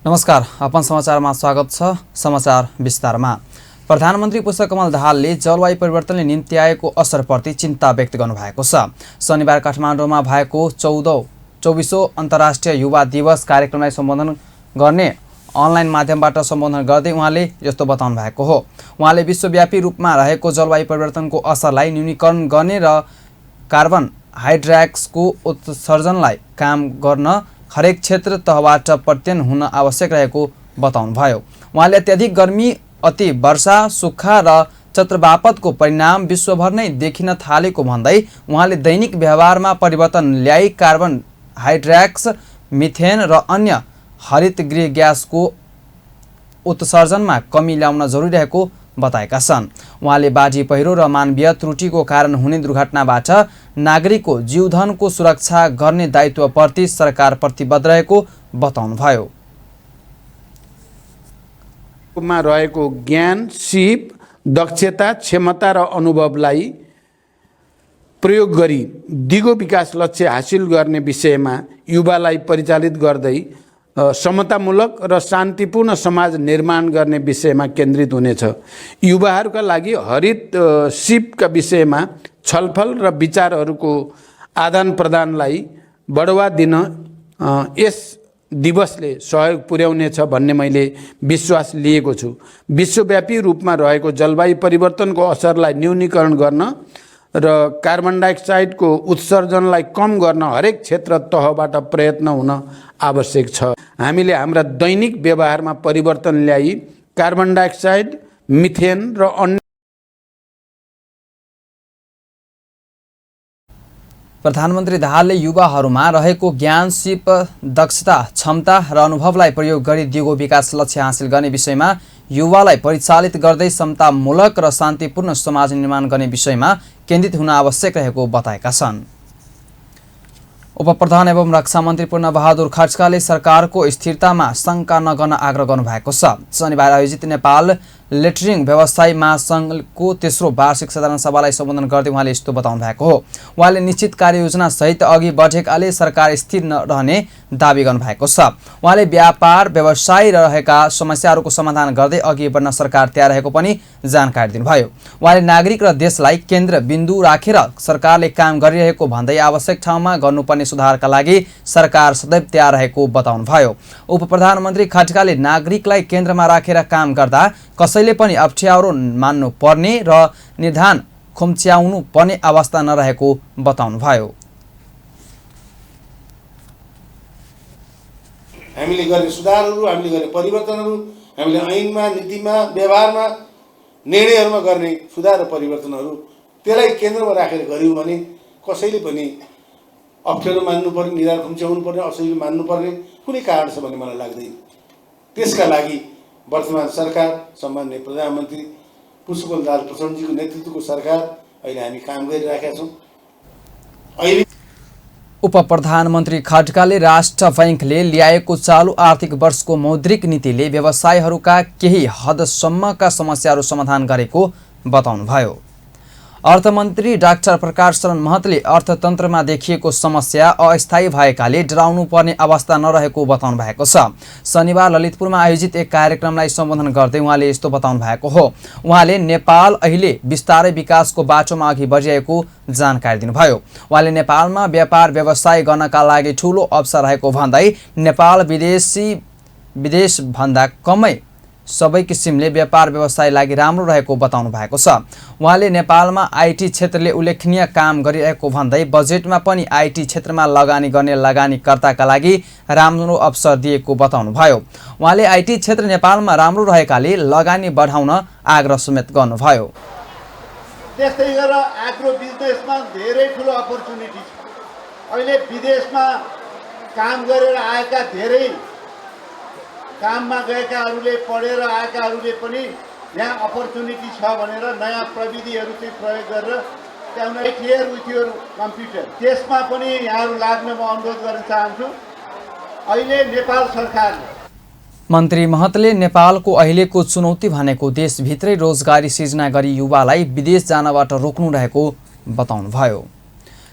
नमस्कार, अपन समाचारमा स्वागत छ। समाचार विस्तारमा। प्रधानमन्त्री पुष्पकमल दाहालले जलवायु परिवर्तनले निम्ति आएको असरप्रति चिन्ता व्यक्त गर्नुभएको छ। शनिबार काठमाडौँमा भएको 24औं अन्तर्राष्ट्रिय युवा दिवस कार्यक्रमलाई सम्बोधन गर्ने अनलाइन माध्यमबाट सम्बोधन गर्दै उहाँले यस्तो बताउनु भएको हो। उहाँले विश्वव्यापी रूपमा रहेको जलवायु परिवर्तनको असरलाई न्यूनीकरण गर्ने र कार्बन हाइड्रेक्सको उत्सर्जनलाई काम गर्न हरेक क्षेत्र तहबाट प्रत्ययन हुन आवश्यक रहेको बताउनुभयो। उहाँले अत्याधिक गर्मी, अति वर्षा, सुक्खा र चक्रवातको परिणाम विश्वभर नै देखिन थालेको भन्दै उहाँले दैनिक व्यवहारमा परिवर्तन ल्याई कार्बन हाइड्रेक्स, मिथेन र अन्य हरितगृह ग्यासको उत्सर्जनमा कमी ल्याउन जरुरी रहेको बताएका छन्। उहाँले बाढी, पहिरो र मानवीय त्रुटिको कारण हुने दुर्घटनाबाट नागरिकको जीवधनको सुरक्षा गर्ने दायित्वप्रति सरकार प्रतिबद्ध रहेको बताउनुभयो। मा रहेको ज्ञान, सिप, दक्षता, क्षमता र अनुभवलाई प्रयोग गरी दिगो विकास लक्ष्य हासिल गर्ने विषयमा युवालाई परिचालित गर्दै समतामूलक र शान्तिपूर्ण समाज निर्माण गर्ने विषयमा केन्द्रित हुनेछ। युवाहरूका लागि हरित सिपका विषयमा छलफल र विचारहरूको आदान प्रदानलाई बढावा दिन यस दिवसले सहयोग पुर्याउनेछ भन्ने मैले विश्वास लिएको छु। विश्वव्यापी रूपमा रहेको जलवायु परिवर्तनको असरलाई न्यूनीकरण गर्न र कार्बन डाइअक्साइडको उत्सर्जनलाई कम गर्न हरेक क्षेत्र तहबाट प्रयत्न हुन आवश्यक छ। हामीले हाम्रा दैनिक व्यवहारमा परिवर्तन ल्याई कार्बन डाइअक्साइड, मिथेन र अन्य प्रधानमन्त्री दाहालले युवाहरूमा रहेको ज्ञान, सिप, दक्षता, क्षमता र अनुभवलाई प्रयोग गरी दिगो विकास लक्ष्य हासिल गर्ने विषयमा युवालाई परिचालित गर्दै समतामूलक र शान्तिपूर्ण समाज निर्माण गर्ने विषयमा केन्द्रित हुन आवश्यक रहेको बताएका छन्। उपप्रधान एवं रक्षा मन्त्री पूर्ण बहादुर खड्काले सरकारको स्थिरतामा शङ्का नगर्न आग्रह गर्नुभएको छ। शनिबार आयोजित नेपाल लेटरिङ व्यवसायी महासङ्घको तेस्रो वार्षिक साधारण सभालाई सम्बोधन गर्दै उहाँले यस्तो बताउनु भएको हो। उहाँले निश्चित कार्ययोजना सहित अघि बढेकाले सरकार स्थिर रहने दावी गर्नुभएको छ। उहाँले व्यापार व्यवसाय रहेका समस्याहरूको समाधान गर्दै अघि बढ्न सरकार तयार रहेको पनि जानकारी दिनुभयो। उहाँले नागरिक र देशलाई केन्द्रबिन्दु राखेर सरकारले काम गरिरहेको भन्दै आवश्यक ठाउँमा गर्नुपर्ने सुधारका लागि सरकार सदैव तयार रहेको बताउनुभयो। उपप्रधानमन्त्री खड्काले नागरिकलाई केन्द्रमा राखेर काम गर्दा कसैले पनि अप्ठ्यारो मान्नु पर्ने र निर्धान खुम्च्याउनु पर्ने अवस्था नरहेको बताउनुभयो। हामीले गर्ने सुधारहरू, हामीले गर्ने परिवर्तनहरू, हामीले ऐनमा, नीतिमा, व्यवहारमा, निर्णयहरूमा गर्ने सुधार र परिवर्तनहरू त्यसलाई केन्द्रमा राखेर गर्यौँ भने कसैले पनि अप्ठ्यारो मान्नुपर्ने, निधार खुम्च्याउनु पर्ने, असहिलो मान्नुपर्ने कुनै कारण छ भन्ने मलाई लाग्दैन। त्यसका लागि वर्तमान सरकार, सम्माननीय प्रधानमन्त्री पुष्पकमल दाहाल प्रचण्डजीको नेतृत्वको सरकार अहिले हामी काम गरिरहेका छौँ। अहिले उपप्रधानमन्त्री खड्काले राष्ट्र बैंकले ल्याएको चालु आर्थिक वर्षको मौद्रिक नीतिले व्यवसायहरूका केही हदसम्मका समस्याहरू समाधान गरेको बताउनुभयो। अर्थमन्त्री डाक्टर प्रकाश शरण महतले अर्थतन्त्रमा देखिएको समस्या अस्थायी भएकाले डराउनु पर्ने अवस्था नरहेको बताउनु भएको छ। शनिबार ललितपुरमा आयोजित एक कार्यक्रमलाई सम्बोधन गर्दै उहाँले यस्तो बताउनु भएको हो। उहाँले नेपाल अहिले बिस्तारै विकासको बाटोमा अघि बढिरहेको जानकारी दिनुभयो। उहाँले नेपालमा व्यापार व्यवसाय गर्नका लागि ठूलो अवसर रहेको भन्दै नेपाल विदेश भन्दा कमै सबै किसिमले व्यापार व्यवसाय लागि राम्रो रहेको बताउनु भएको छ। उहाँले नेपालमा आईटी क्षेत्रले उल्लेखनीय काम गरिरहेको भन्दै बजेटमा पनि आईटी क्षेत्रमा लगानी गर्ने लगानीकर्ताका लागि राम्रो अवसर दिएको बताउनुभयो। उहाँले आईटी क्षेत्र नेपालमा राम्रो रहेकाले लगानी बढाउन आग्रह समेत गर्नुभयो। त्यस्तै गरेर एग्रो बिजनेसमा धेरै ठुलो अपर्च्युनिटी छ। अहिले विदेशमा काम गरेर आएका धेरै काममा गएकाहरूले, पढेर आएकाहरूले पनि यहाँ अपर्च्युनिटी छ भनेर नयाँ प्रविधिहरू चाहिँ प्रयोग गरेर त्यहाँ क्लियर विथ योर कम्प्युटर त्यसमा पनि यहाँहरू लाग्न म अनुरोध गर्न चाहन्छु। अहिले नेपाल सरकारले मन्त्री महतले नेपालको अहिलेको चुनौती भनेको देशभित्रै रोजगारी सिर्जना गरी युवालाई विदेश जानबाट रोक्नु रहेको बताउनुभयो।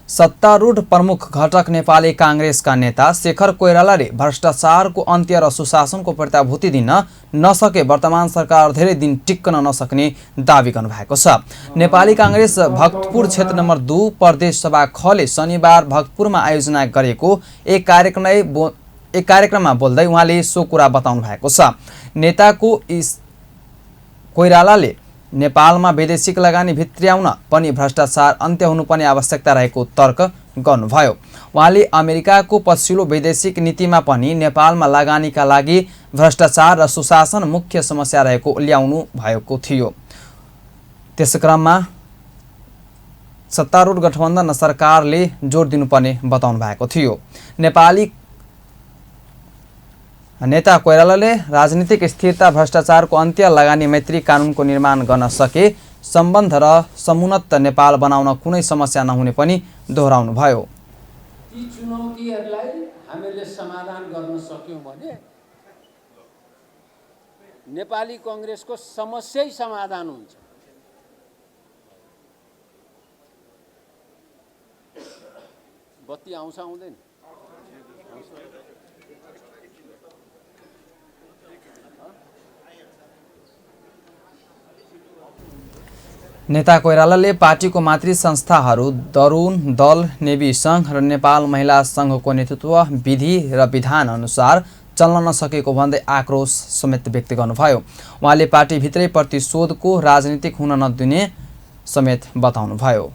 सत्तारूढ प्रमुख घटक नेपाली काङ्ग्रेसका नेता शेखर कोइरालाले भ्रष्टाचारको अन्त्य र सुशासनको प्रतिभूति दिन नसके वर्तमान सरकार धेरै दिन टिक्न नसक्ने दावी गर्नुभएको छ। नेपाली काङ्ग्रेस भक्तपुर क्षेत्र नम्बर 2 प्रदेश सभा खले शनिबार भक्तपुरमा आयोजना गरेको एक कार्यक्रममा बोल्दै उहाँले सो कुरा बताउनु भएको छ। नेताको कोइरालाले नेपालमा वैदेशिक लगानी भित्र्याउन पनि भ्रष्टाचार अन्त्य हुनुपर्ने आवश्यकता रहेको तर्क गर्नुभयो। उहाँले अमेरिकाको पछिल्लो वैदेशिक नीतिमा पनि नेपालमा लगानीका लागि भ्रष्टाचार र सुशासन मुख्य समस्या रहेको ल्याउनु भएको थियो। त्यसक्रममा सत्तारूढ गठबन्धन सरकारले जोड दिनुपर्ने बताउनु भएको थियो। नेपाली नेता कोइरालाले राजनीतिक स्थिरता, भ्रष्टाचारको अन्त्य, लगानी मैत्री कानुनको निर्माण गर्न सके सम्बन्ध र समुन्नत नेपाल बनाउन कुनै समस्या नहुने पनि दोहोऱ्याउनुभयो। ती चुनौतीहरूलाई हामीले समाधान गर्न सक्यौँ भने नेपाली कांग्रेसको समस्यै समाधान हुन्छ। बत्ती आउँछ आउँदैन? नेता कोइरालाले पार्टीको मातृ संस्थाहरू तरुण दल, नेवी सङ्घ र नेपाल महिला सङ्घको नेतृत्व विधि र विधान अनुसार चल्न नसकेको भन्दै आक्रोश समेत व्यक्त गर्नुभयो। उहाँले पार्टीभित्रै प्रतिशोधको राजनीतिक हुन नदिने समेत बताउनुभयो।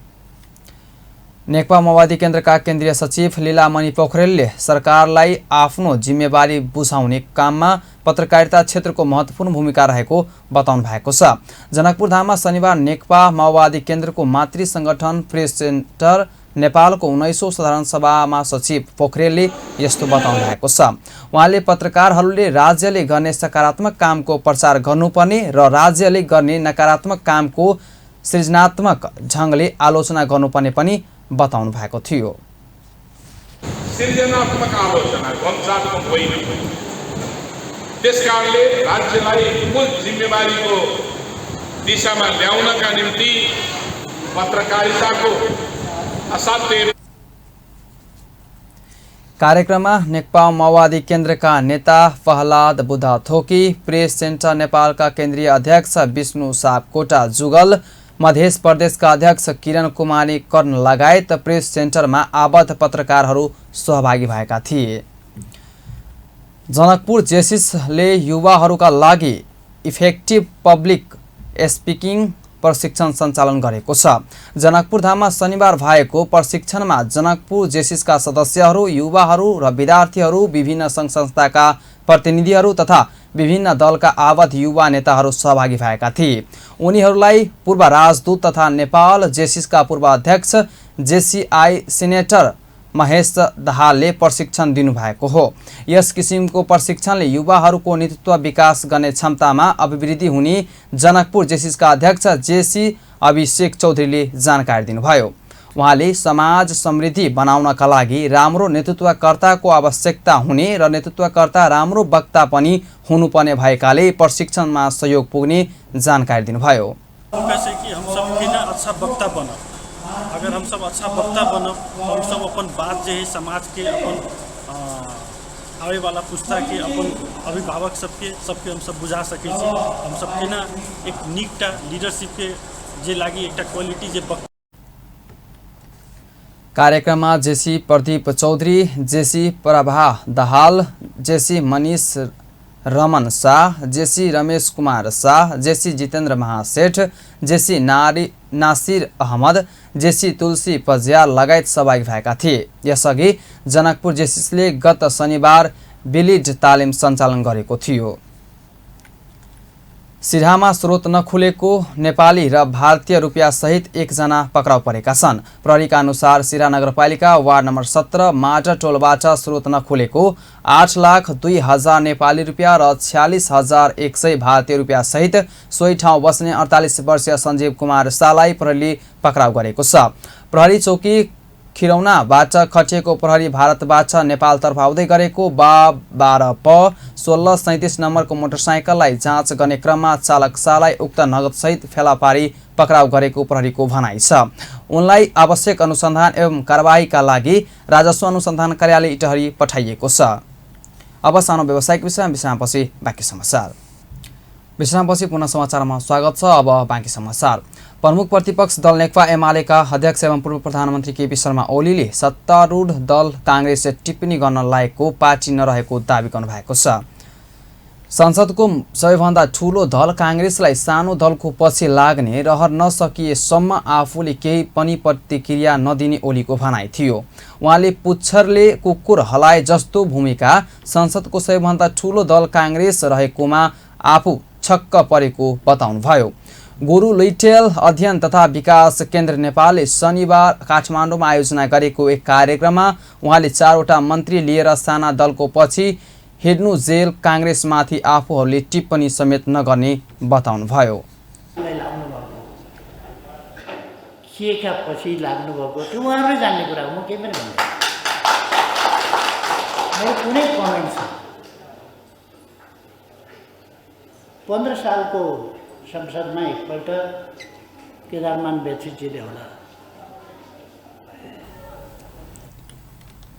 नेकपा माओवादी केन्द्रका केन्द्रीय सचिव लीलामणि पोखरेलले सरकारलाई आफ्नो जिम्मेवारी बुझाउने काममा पत्रकारिता क्षेत्रको महत्त्वपूर्ण भूमिका रहेको बताउनु भएको छ। जनकपुरधाममा शनिबार नेकपा माओवादी केन्द्रको मातृ सङ्गठन प्रेस सेन्टर नेपालको 19औं साधारण सभामा सचिव पोखरेलले यस्तो बताउनु भएको छ। उहाँले पत्रकारहरूले राज्यले गर्ने सकारात्मक कामको प्रचार गर्नुपर्ने र राज्यले गर्ने नकारात्मक कामको सृजनात्मक ढङ्गले आलोचना गर्नुपर्ने पनि बताउनु भएको थियो। सृजनात्मक आलोचना वंशात्मक होइन। त्यसकारणले राज्यलाई मूल जिम्मेवारीको दिशामा ल्याउनका निम्ति पत्रकारिताको असाध्य। कार्यक्रममा नेकपा माओवादी केन्द्रका नेता प्रहलाद बुद्धाथोकी, प्रेस सेन्टर नेपालका केन्द्रीय अध्यक्ष विष्णु सापकोटा जुगल, मध्य प्रदेशका अध्यक्ष किरण कुमारी कर्ण लगायत प्रेस सेन्टरमा आबद्ध पत्रकारहरू सहभागी भएका थिए। जनकपुर जेसिसले युवाहरूका लागि इफेक्टिभ पब्लिक स्पिकिङ प्रशिक्षण सञ्चालन गरेको छ। जनकपुरधाममा शनिबार भएको प्रशिक्षणमा जनकपुर जेसिसका सदस्यहरू, युवाहरू र विद्यार्थीहरू, विभिन्न सङ्घ संस्थाका प्रतिनिधिहरू तथा विभिन्न दलका आबद्ध युवा नेताहरू सहभागी भएका थिए। उनीहरूलाई पूर्व राजदूत तथा नेपाल जेसिसका पूर्व अध्यक्ष जेसिआई सिनेटर महेश दाहालले प्रशिक्षण दिनुभएको हो। यस किसिमको प्रशिक्षणले युवाहरूको नेतृत्व विकास गर्ने क्षमतामा अभिवृद्धि हुने जनकपुर जेसिसका अध्यक्ष जेसी अभिषेक चौधरीले जानकारी दिनुभयो। उहाँले समाज समृद्धि बनाउनका लागि राम्रो नेतृत्वकर्ताको आवश्यकता हुने र नेतृत्वकर्ता राम्रो वक्ता पनि हुनुपर्ने भएकाले प्रशिक्षणमा सहयोग पुग्ने जानकारी दिनुभयो। अगर हम सब अच्छा वक्ता बनब तो हम सब अपन बात जो है समाज के अपन आवे वाला पुस्ता के अपन अभिभावक सबके हम सब बुझा सके छी। हम सबके ना एक नीकटा लीडरशिप के जे लागी एकटा क्वालिटी जे कार्यक्रममा JC Pradeep Chaudhary, JC Prabha Dahal, JC Manish Raman Shah, JC Ramesh Kumar Shah, JC Jitendra Mahaseth, JC Nasir Ahmad, JC Tulsi Pajyal लगायत सहभागी भएका थिए। यसअघि जनकपुर जेसिसले गत शनिबार बिलिड तालिम सञ्चालन गरेको थियो। सिराहामा स्रोत नखुलेको नेपाली र भारतीय रुपियाँ सहित एकजना पक्राउ परेका छन्। प्रहरीका अनुसार सिराहा नगरपालिका वार्ड नम्बर 17 माटा टोलबाट स्रोत नखुलेको 8,02,000 नेपाली रुपियाँ र 46,100 भारतीय रुपियाँ सहित सोही ठाउँ बस्ने 48 वर्षीय सञ्जीव कुमार शाहलाई प्रहरीले पक्राउ गरेको छ। प्रहरी चौकी खिरौनाबाट खटिएको प्रहरी भारतबाट नेपालतर्फ आउँदै गरेको 12 1637 नम्बरको मोटरसाइकललाई जाँच गर्ने क्रममा चालक शाहलाई उक्त नगदसहित फेला पारी पक्राउ गरेको प्रहरीको भनाइ छ। उनलाई आवश्यक अनुसन्धान एवं कारबाहीका लागि राजस्व अनुसन्धान कार्यालय इटहरी पठाइएको छ। अब सानो व्यावसायिक विश्रामपछि बाँकी समाचार। विश्रामपछि पुनः समाचारमा स्वागत छ। अब बाँकी समाचार। प्रमुख प्रतिपक्ष दल नेकपा एमालेका अध्यक्ष एवं पूर्व प्रधानमन्त्री केपी शर्मा ओलीले सत्तारूढ दल कांग्रेसले टिप्पणी गर्न लायकको पार्टी नरहेको दावी गर्नुभएको छ। संसदको सबैभन्दा ठूलो दल कांग्रेसलाई सानो दलको पछि लाग्ने रहर नसकिएसम्म आफूले केही पनि प्रतिक्रिया नदिने ओलीको भनाइ थियो। उहाँले पुच्छरले कुकुर हलाए जस्तो भूमिका संसदको सबैभन्दा ठूलो दल कांग्रेस रहेकोमा आफू छक्क परेको बताउनुभयो। गुरु लैटेल अध्ययन तथा विकास केन्द्र नेपालले शनिबार काठमाडौँमा आयोजना गरेको एक कार्यक्रममा उहाँले 4वटा मन्त्री लिएर साना दलको पछि हिड्नु जेल कांग्रेसमाथि आफूहरूले टिप्पणी समेत नगर्ने बताउनुभयो। केका पछि लाग्नुभएको त्यो उहाँहरूले जान्ने कुरा हो, म केही पनि भन्दैन। मेरो कुनै कमेन्ट छ। 15 सालको संसदमा एकपल्ट केदारमान बेत्रीजीले होला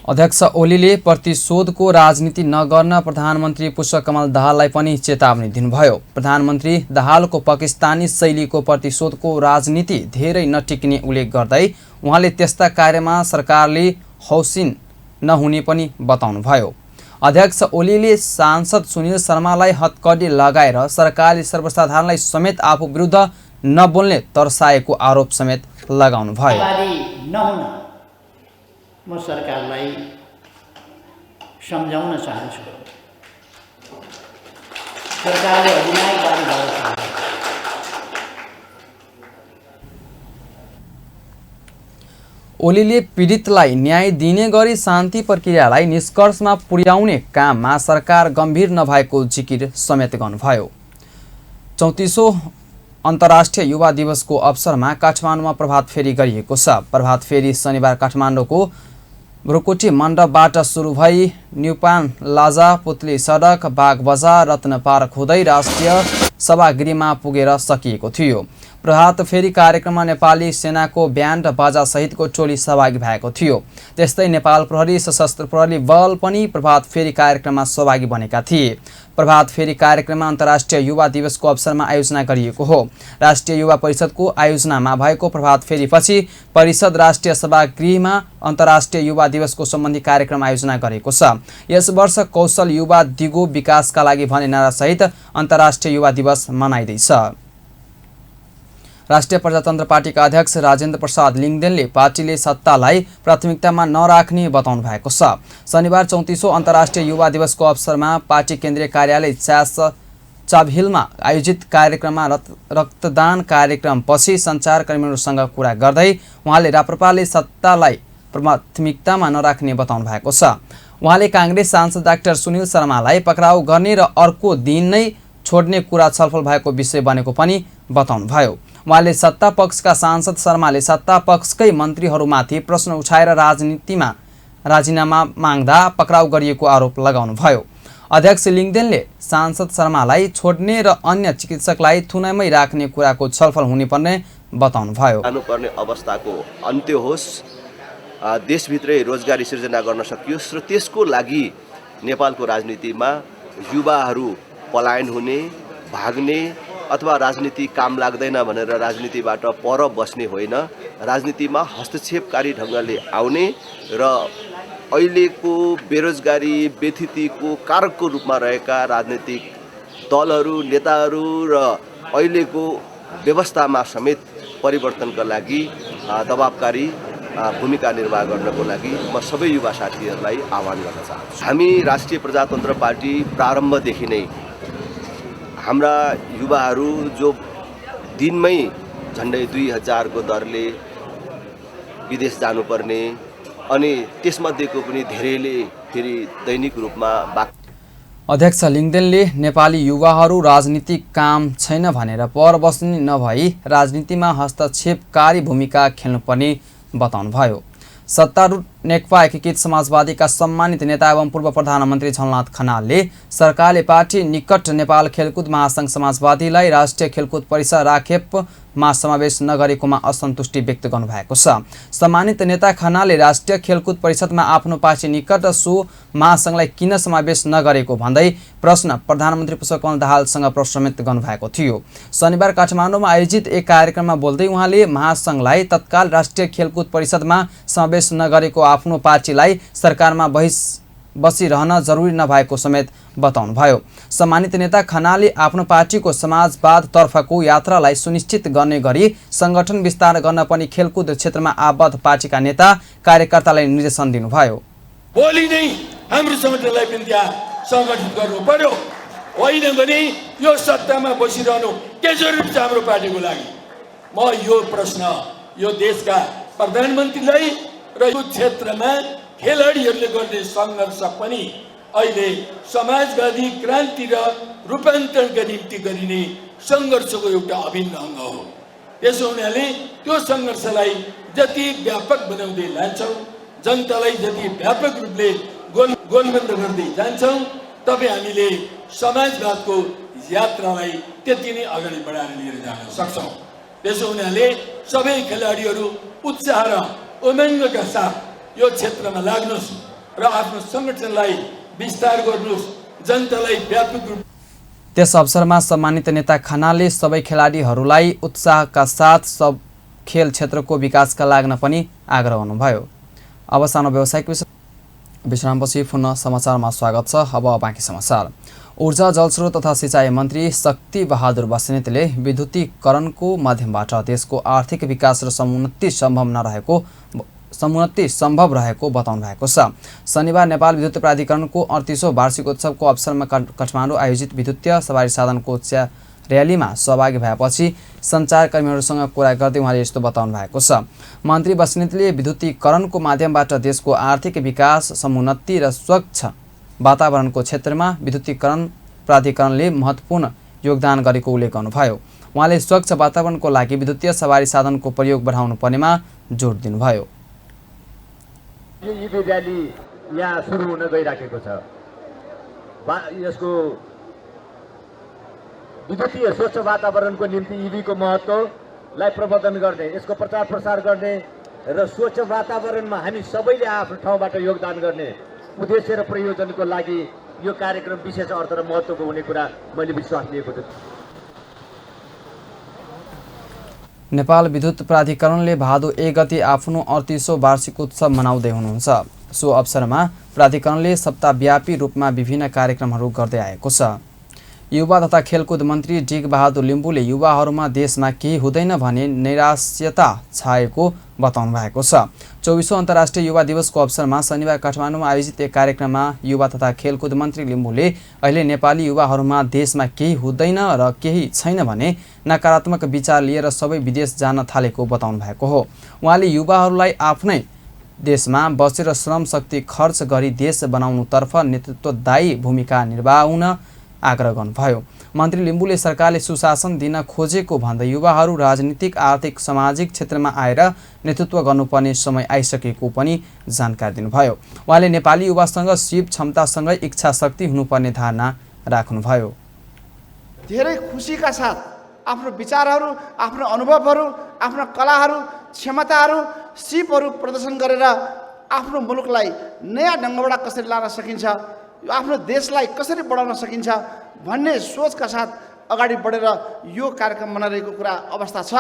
अध्यक्ष ओलीले प्रतिशोधको राजनीति नगर्न प्रधानमन्त्री पुष्पकमल दाहाललाई पनि चेतावनी दिनुभयो। प्रधानमन्त्री दाहालको पाकिस्तानी शैलीको प्रतिशोधको राजनीति धेरै नटिक्ने उल्लेख गर्दै उहाँले त्यस्ता कार्यमा सरकारले हौसिन नहुने पनि बताउनुभयो। अध्यक्ष ओलीले सांसद सुनिल शर्मालाई हतकडी लगाएर सरकारले सर्वसाधारणलाई समेत आफू विरुद्ध नबोल्ने तर्साएको आरोप समेत लगाउनुभयो। म सरकारलाई सम्झाउन चाहन्छु, सरकारले अधिनायकवादी भएको छ। ओलीले पीडितलाई न्याय दिने गरी शान्ति प्रक्रियालाई निष्कर्षमा पुर्याउने काममा सरकार गम्भीर नभएको जिकिर समेत गर्नुभयो। 34औं अन्तर्राष्ट्रिय युवा दिवसको अवसरमा काठमाडौँमा प्रभात फेरी गरिएको छ। प्रभात फेरी शनिबार काठमाडौँको भ्रुकुटी मण्डपबाट सुरु भई न्युपान लाजा पुतली सडक बाग बजार रत्न पार्क हुँदै राष्ट्रिय सभागृहमा पुगेर सकिएको थियो। प्रभात फेरी कार्यक्रममा नेपाली सेनाको ब्यान्ड बाजा सहितको टोली सहभागी भएको थियो। त्यस्तै नेपाल प्रहरी सशस्त्र प्रहरी बल पनि प्रभात फेरी कार्यक्रममा सहभागी बनेका थिए। प्रभात फेरी कार्यक्रममा अन्तर्राष्ट्रिय युवा दिवसको अवसरमा आयोजना गरिएको हो। राष्ट्रिय युवा परिषदको आयोजनामा भएको प्रभात फेरीपछि परिषद राष्ट्रिय सभागृहमा अन्तर्राष्ट्रिय युवा दिवसको सम्बन्धी कार्यक्रम आयोजना गरेको छ। यस वर्ष कौशल युवा दिगो विकासका लागि भन्ने नारासहित अन्तर्राष्ट्रिय युवा दिवस मनाइँदैछ। राष्ट्रिय प्रजातन्त्र पार्टीका अध्यक्ष राजेन्द्र प्रसाद लिङदेनले पार्टीले सत्तालाई प्राथमिकतामा नराख्ने बताउनु भएको छ। शनिबार 34औं अन्तर्राष्ट्रिय युवा दिवसको अवसरमा पार्टी केन्द्रीय कार्यालय चाबहिलमा आयोजित कार्यक्रममा रक्तदान कार्यक्रमपछि सञ्चारकर्मीहरूसँग कुरा गर्दै उहाँले राप्रपाले सत्तालाई प्राथमिकतामा नराख्ने बताउनु भएको छ। उहाँले कांग्रेस सांसद डाक्टर सुनिल शर्मालाई पक्राउ गर्ने र अर्को दिन नै छोड्ने कुरा छलफल भएको विषय बनेको पनि बताउनुभयो। उहाँले सत्ता पक्षका सांसद शर्माले सत्ता पक्षकै मन्त्रीहरूमाथि प्रश्न उठाएर राजीनामा माग्दा पक्राउ गरिएको आरोप लगाउनुभयो। अध्यक्ष लिङदेनले सांसद शर्मालाई छोड्ने र अन्य चिकित्सकलाई थुनामै राख्ने कुराको छलफल हुनुपर्ने बताउनुभयो। जानुपर्ने अवस्थाको अन्त्य होस्, देशभित्रै रोजगारी सिर्जना गर्न सकियोस् र त्यसको लागि नेपालको राजनीतिमा युवाहरू पलायन हुने, भाग्ने अथवा राजनीति काम लाग्दैन भनेर राजनीतिबाट पर बस्ने होइन, राजनीतिमा हस्तक्षेपकारी ढङ्गले आउने र अहिलेको बेरोजगारी व्यथितिको कारकको रूपमा रहेका राजनीतिक दलहरू, नेताहरू र अहिलेको व्यवस्थामा समेत परिवर्तनका लागि दबावकारी भूमिका निर्वाह गर्नको लागि म सबै युवा साथीहरूलाई आह्वान गर्न चाहन्छु। हामी राष्ट्रिय प्रजातन्त्र पार्टी प्रारम्भदेखि नै हाम्रा युवाहरू जो दिनमै झन्डै 2000 को दरले विदेश जानुपर्ने अनि त्यसमध्येको पनि धेरैले फेरि दैनिक रूपमा अध्यक्ष लिङदेनले नेपाली युवाहरू राजनीतिक काम छैन भनेर पर बस्ने नभई राजनीतिमा हस्तक्षेपकारी भूमिका खेल्नुपर्ने बताउनुभयो। सत्तारूढ नेकपा एकीकृत समाजवादीका सम्मानित नेता एवं पूर्व प्रधानमन्त्री झलनाथ खनालले सरकारले पार्टी निकट नेपाल खेलकुद महासंघ समाजवादीलाई राष्ट्रिय खेलकुद परिषद राखेपमा समावेश नगरेकोमा असन्तुष्टि व्यक्त गर्नुभएको छ। सम्मानित नेता खनालले राष्ट्रिय खेलकुद परिषदमा आफ्नो पार्टी निकट सो महासंघलाई किन समावेश नगरेको भन्दै प्रश्न प्रधानमन्त्री पुष्पकमल दाहालसँग प्रश्नमित गर्नुभएको थियो। शनिबार काठमाडौँमा आयोजित एक कार्यक्रममा बोल्दै उहाँले महासंघलाई तत्काल राष्ट्रिय खेलकुद परिषदमा समावेश नगरेको आफ्नो पार्टीलाई सरकारमा बसिरहन जरुरी नभएको समेत बताउनुभयो। सम्मानित नेता खनालले आफ्नो पार्टीको समाजवादतर्फको यात्रालाई सुनिश्चित गर्ने गरी संगठन विस्तार गर्न पनि खेलकुद क्षेत्रमा आबद्ध पार्टीका नेता कार्यकर्तालाई निर्देशन दिनुभयो। भोलि नै हाम्रो संगठनलाई पनि त्यहाँ संगठित गर्नु पर्यो, होइन भने यो सत्तामा बसिरहनु के जरुरी छ हाम्रो पार्टीको लागि। म यो प्रश्न यो देशका प्रधानमन्त्रीलाई र यो क्षेत्रमा खेलाडीहरूले गर्ने सङ्घर्ष पनि अहिले समाजवादी क्रान्ति र रूपान्तरणका निम्ति गरिने सङ्घर्षको एउटा अभिन्न अङ्ग हो। त्यसो हुनाले त्यो सङ्घर्षलाई जति व्यापक बनाउँदै लान्छौँ, जनतालाई जति व्यापक रूपले गोलबन्द गर्दै जान्छौँ, तबै हामीले समाजवादको यात्रालाई त्यति नै अगाडि बढाएर लिएर जान सक्छौँ। त्यसो हुनाले सबै खेलाडीहरू उत्साह र उमङ्गका साथ यो क्षेत्रमा लाग्नुहोस् र आफ्नो सङ्गठनलाई विस्तार गर्नुहोस्, जनतालाई व्यापक रूप। त्यस अवसरमा सम्मानित नेता खनालले सबै खेलाडीहरूलाई उत्साहका साथ सब खेल क्षेत्रको विकासका लाग्न पनि आग्रह गर्नुभयो। अब सानो व्यावसायिक विश्रामपछि पुनः समाचारमा स्वागत छ। अब बाँकी समाचार। ऊर्जा जलस्रोत तथा सिँचाइ मन्त्री शक्ति बहादुर बस्नेतले विद्युतीकरणको माध्यमबाट देशको आर्थिक विकास र समुन्नति सम्भव रहेको बताउनु भएको छ। शनिबार नेपाल विद्युत प्राधिकरणको 38औं वार्षिकोत्सवको अवसरमा काठमाडौँ आयोजित विद्युतीय सवारी साधनको र्यालीमा सहभागी भएपछि सञ्चारकर्मीहरूसँग कुरा गर्दै उहाँले यस्तो बताउनु भएको छ। मन्त्री बस्नेतले विद्युतीकरणको माध्यमबाट देशको आर्थिक विकास, समुन्नति र स्वच्छ वातावरणको क्षेत्रमा विद्युतीकरण प्राधिकरणले महत्त्वपूर्ण योगदान गरेको उल्लेख गर्नुभयो। उहाँले स्वच्छ वातावरणको लागि विद्युतीय सवारी साधनको प्रयोग बढाउनु पर्नेमा जोड दिनुभयो। यो इभी र्याली यहाँ सुरु हुन गइराखेको छ। यसको विद्युतीय स्वच्छ वातावरणको निम्ति इभीको महत्त्वलाई प्रवर्धन गर्ने, यसको प्रचार प्रसार गर्ने र स्वच्छ वातावरणमा हामी सबैले आफ्नो ठाउँबाट योगदान गर्ने उद्देश्य र प्रयोजनको लागि यो कार्यक्रम विशेष अर्थ र महत्त्वको हुने कुरा मैले विश्वास लिएको छु। नेपाल विद्युत प्राधिकरणले भादो 1 गते आफ्नो 38औं वार्षिकोत्सव मनाउँदै हुनुहुन्छ। सो अवसरमा प्राधिकरणले सप्ताहव्यापी रूपमा विभिन्न कार्यक्रमहरू गर्दै आएको छ। युवा तथा खेलकुद मन्त्री डिग बहादुर लिम्बुले युवाहरूमा देशमा केही हुँदैन भने निराश्यता छाएको बताउनु भएको छ। 24औं अन्तर्राष्ट्रिय युवा दिवसको अवसरमा शनिबार काठमाडौँमा आयोजित एक कार्यक्रममा युवा तथा खेलकुद मन्त्री लिम्बुले अहिले नेपाली युवाहरूमा देशमा केही हुँदैन र केही छैन भने नकारात्मक विचार लिएर सबै विदेश जान थालेको बताउनु भएको हो। उहाँले युवाहरूलाई आफ्नै देशमा बसेर श्रम शक्ति खर्च गरी देश बनाउनुतर्फ नेतृत्वदायी भूमिका निर्वाह आग्रह गर्नुभयो। मन्त्री लिम्बुले सरकारले सुशासन दिन खोजेको भन्दै युवाहरू राजनीतिक, आर्थिक, सामाजिक क्षेत्रमा आएर नेतृत्व गर्नुपर्ने समय आइसकेको पनि जानकारी दिनुभयो। उहाँले नेपाली युवासँग सीप क्षमतासँगै इच्छा शक्ति हुनुपर्ने धारणा राख्नुभयो। धेरै खुसीका साथ आफ्नो विचारहरू, आफ्नो अनुभवहरू, आफ्नो कलाहरू, क्षमताहरू, सीपहरू प्रदर्शन गरेर आफ्नो मुलुकलाई नयाँ ढङ्गबाट कसरी लान सकिन्छ, आफ्नो देशलाई कसरी बढाउन सकिन्छ भन्ने सोचका साथ अगाडि बढेर यो कार्यक्रम मनाइरहेको कुरा अवस्था छ।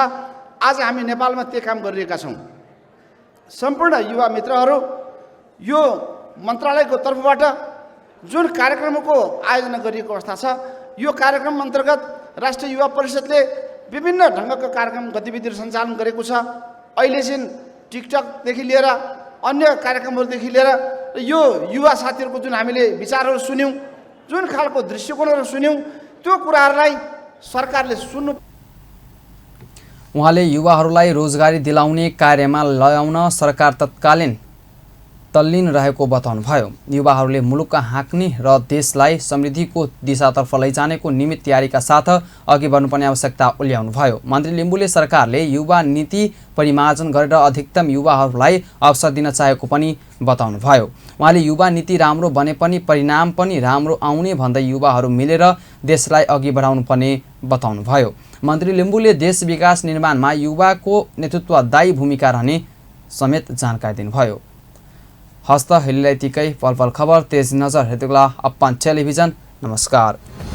आज हामी नेपालमा त्यो काम गरिरहेका छौँ। सम्पूर्ण युवा मित्रहरू, यो मन्त्रालयको तर्फबाट जुन कार्यक्रमको आयोजना गरिएको अवस्था छ, यो कार्यक्रम अन्तर्गत राष्ट्रिय युवा परिषदले विभिन्न ढङ्गको कार्यक्रम गतिविधिहरू सञ्चालन गरेको छ। अहिले चाहिँ टिकटकदेखि लिएर अन्य कार्यक्रमहरूदेखि लिएर यो युवा साथीहरूको जुन हामीले विचारहरू सुन्यौँ, जुन खालको दृष्टिकोणहरू सुन्यौँ, त्यो कुराहरूलाई सरकारले सुन्नु। उहाँले युवाहरूलाई रोजगारी दिलाउने कार्यमा ल्याउन सरकार तत्कालीन तल्लीन रहेको बताउनुभयो। युवाहरूले मुलुकका हाँक्ने र देशलाई समृद्धिको दिशातर्फ लैजानेको निमित्त तयारीका साथ अघि बढ्नुपर्ने आवश्यकता उल्ल्याउनुभयो। मन्त्री लिम्बुले सरकारले युवा नीति परिमार्जन गरेर अधिकतम युवाहरूलाई अवसर दिन चाहेको पनि बताउनुभयो। उहाँले युवा नीति राम्रो बने पनि परिणाम पनि राम्रो आउने भन्दै युवाहरू मिलेर देशलाई अघि बढाउनुपर्ने बताउनुभयो। मन्त्री लिम्बुले देश विकास निर्माणमा युवाको नेतृत्वदायी भूमिका रहने समेत जानकारी दिनुभयो। हस्त हेलीलाई तिकै पल पल खबर तेज नजर हेर्दै अपन टेलिभिजन। नमस्कार।